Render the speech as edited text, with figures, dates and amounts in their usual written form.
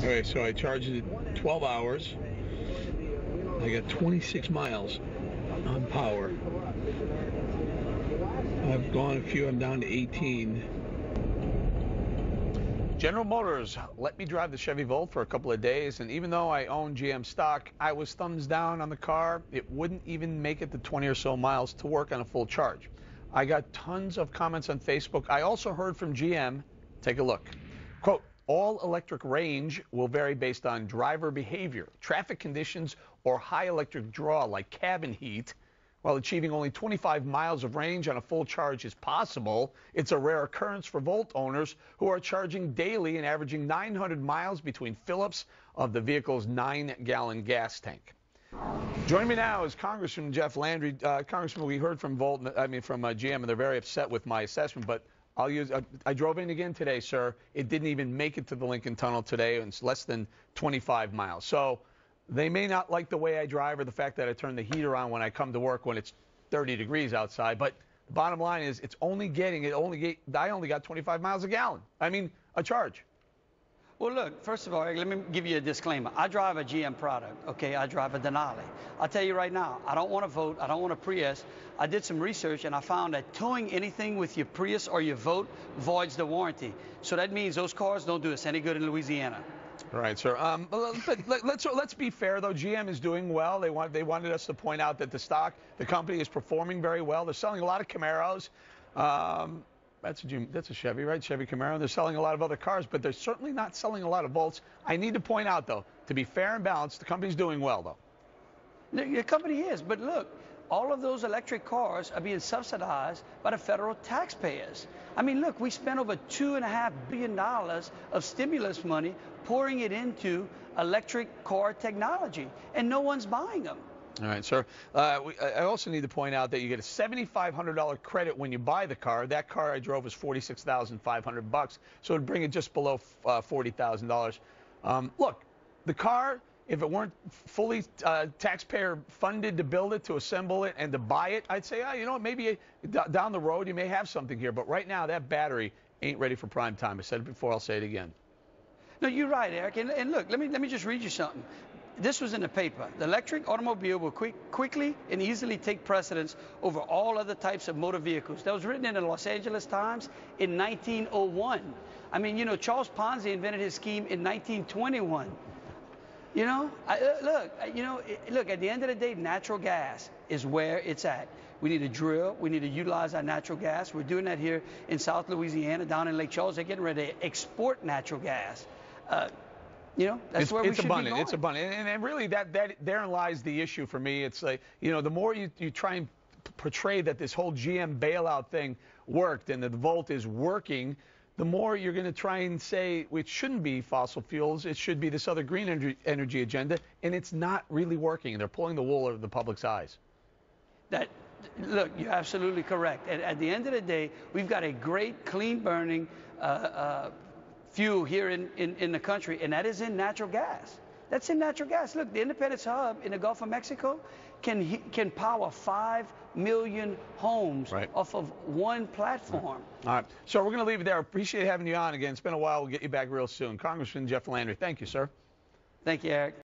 Okay, so I charged it 12 hours. I got 26 miles on power. I've gone a few. I'm down to 18. General Motors let me drive the Chevy Volt for a couple of days, and even though I own GM stock, I was thumbs down on the car. It wouldn't even make it the 20 or so miles to work on a full charge. I got tons of comments on Facebook. I also heard from GM. Take a look. Quote, all electric range will vary based on driver behavior, traffic conditions, or high electric draw like cabin heat. While achieving only 25 miles of range on a full charge is possible, it's a rare occurrence for Volt owners who are charging daily and averaging 900 miles between fill-ups of the vehicle's 9-gallon gas tank. Joining me now is Congressman Jeff Landry. Congressman, we heard from GM, and they're very upset with my assessment, but I drove in again today, sir. It didn't even make it to the Lincoln Tunnel today, and it's less than 25 miles. So they may not like the way I drive or the fact that I turn the heater on when I come to work when it's 30 degrees outside. But the bottom line is I only got 25 miles a gallon. A charge. Well, look, first of all, let me give you a disclaimer. I drive a GM product, okay? I drive a Denali. I'll tell you right now, I don't want a Vote. I don't want a Prius. I did some research, and I found that towing anything with your Prius or your Vote voids the warranty. So that means those cars don't do us any good in Louisiana. All right, sir. But let's be fair, though. GM is doing well. They wanted us to point out that the company is performing very well. They're selling a lot of Camaros. That's a Chevy, right? Chevy Camaro. They're selling a lot of other cars, but they're certainly not selling a lot of Volts. I need to point out, though, to be fair and balanced, the company's doing well, though. The company is, but look, all of those electric cars are being subsidized by the federal taxpayers. Look, we spent over $2.5 billion of stimulus money pouring it into electric car technology, and no one's buying them. All right, sir. I also need to point out that you get a $7,500 credit when you buy the car. That car I drove was $46,500, so it'd bring it just below $40,000. Look, the car, if it weren't fully taxpayer funded to build it, to assemble it, and to buy it, I'd say, maybe down the road you may have something here. But right now, that battery ain't ready for prime time. I said it before, I'll say it again. No, you're right, Eric. And look, let me just read you something. This was in the paper. The electric automobile will quickly and easily take precedence over all other types of motor vehicles. That was written in the Los Angeles Times in 1901. Charles Ponzi invented his scheme in 1921. Look, at the end of the day, natural gas is where it's at. We need to drill. We need to utilize our natural gas. We're doing that here in South Louisiana, down in Lake Charles. They're getting ready to export natural gas. That's where we should be going. It's abundant. And really, therein lies the issue for me. It's like, the more you try and portray that this whole GM bailout thing worked and that the Volt is working, the more you're going to try and say it shouldn't be fossil fuels. It should be this other green energy agenda, and it's not really working. They're pulling the wool over the public's eyes. Look, you're absolutely correct. At the end of the day, we've got a great clean-burning fuel here in the country, and that is in natural gas. That's in natural gas. Look, the Independence Hub in the Gulf of Mexico can power 5 million homes off of one platform. All right. So we're going to leave it there. Appreciate having you on again. It's been a while. We'll get you back real soon. Congressman Jeff Landry, thank you, sir. Thank you, Eric.